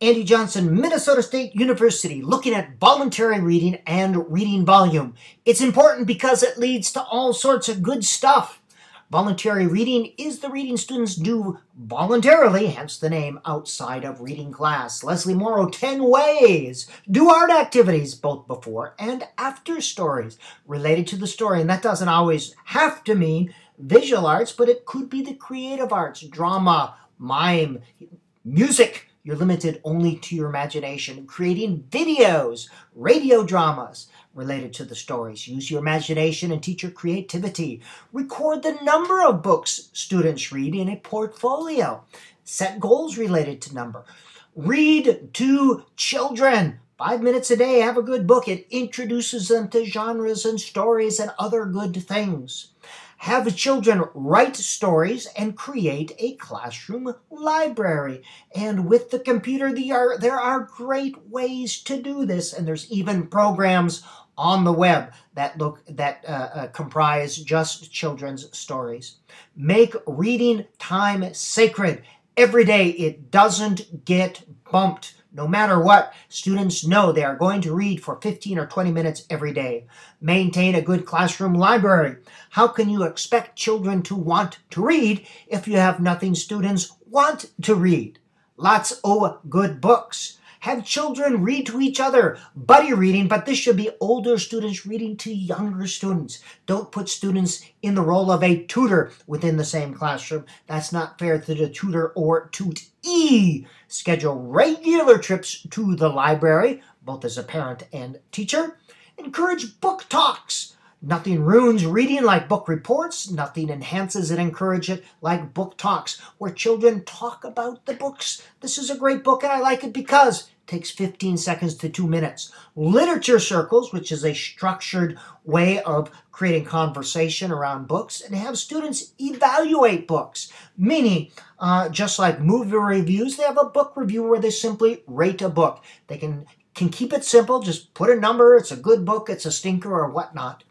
Andy Johnson, Minnesota State University, looking at voluntary reading and reading volume. It's important because it leads to all sorts of good stuff. Voluntary reading is the reading students do voluntarily, hence the name, outside of reading class. Leslie Morrow, 10 ways. Do art activities, both before and after stories, related to the story. And that doesn't always have to mean visual arts, but it could be the creative arts, drama, mime, music. You're limited only to your imagination. Creating videos, radio dramas related to the stories. Use your imagination and teach your creativity. Record the number of books students read in a portfolio. Set goals related to number. Read to children. 5 minutes a day, have a good book. It introduces them to genres and stories and other good things. Have children write stories and create a classroom library. And with the computer, there are great ways to do this. And there's even programs on the web that comprise just children's stories. Make reading time sacred. Every day, it doesn't get bumped. No matter what, students know they are going to read for 15 or 20 minutes every day. Maintain a good classroom library. How can you expect children to want to read if you have nothing students want to read? Lots of good books. Have children read to each other. Buddy reading, but this should be older students reading to younger students. Don't put students in the role of a tutor within the same classroom. That's not fair to the tutor or tutee. Schedule regular trips to the library, both as a parent and teacher. Encourage book talks. Nothing ruins reading like book reports. Nothing enhances and encourages it like book talks, where children talk about the books. This is a great book and I like it because it takes 15 seconds to 2 minutes. Literature circles, which is a structured way of creating conversation around books, and have students evaluate books. Meaning, just like movie reviews, they have a book review where they simply rate a book. They can keep it simple, just put a number, it's a good book, it's a stinker, or whatnot.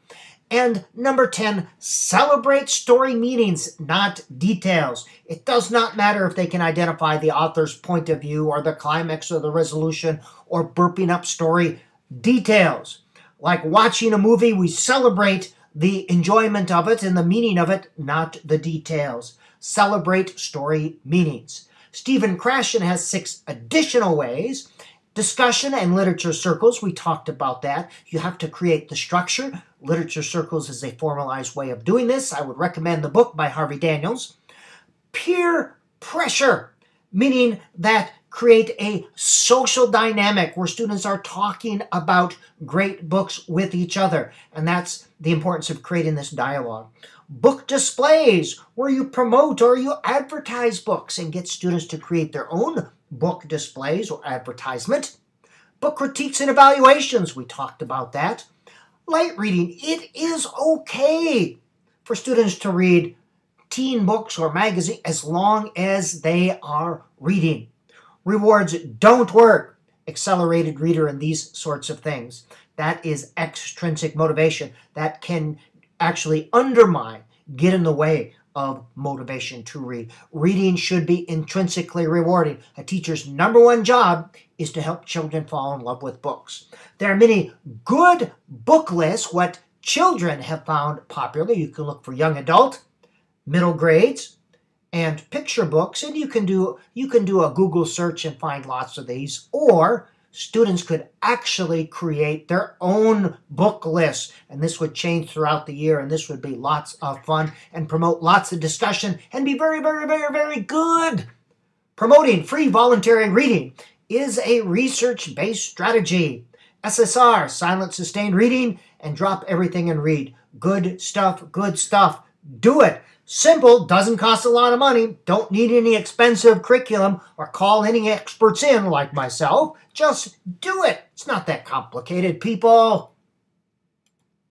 And number 10, celebrate story meanings, not details. It does not matter if they can identify the author's point of view or the climax or the resolution or burping up story details. Like watching a movie, we celebrate the enjoyment of it and the meaning of it, not the details. Celebrate story meanings. Stephen Krashen has 6 additional ways. Discussion and literature circles, we talked about that. You have to create the structure. Literature circles is a formalized way of doing this. I would recommend the book by Harvey Daniels. Peer pressure, meaning that create a social dynamic where students are talking about great books with each other. And that's the importance of creating this dialogue. Book displays, where you promote or you advertise books and get students to create their own book displays or advertisement. Book critiques and evaluations, we talked about that. Light reading, it is okay for students to read teen books or magazine as long as they are reading. Rewards don't work. Accelerated reader and these sorts of things. That is extrinsic motivation. That can actually undermine, get in the way of motivation to read. Reading should be intrinsically rewarding. A teacher's number one job is to help children fall in love with books. There are many good book lists, what children have found popular. You can look for young adult, middle grades, and picture books, and you can do a Google search and find lots of these, or students could actually create their own book list, and this would change throughout the year, and this would be lots of fun and promote lots of discussion and be very, very, very, very good. Promoting free voluntary reading is a research-based strategy. SSR, silent sustained reading, and drop everything and read. Good stuff, good stuff. Do it. Simple, doesn't cost a lot of money, don't need any expensive curriculum or call any experts in like myself. Just do it. It's not that complicated, people.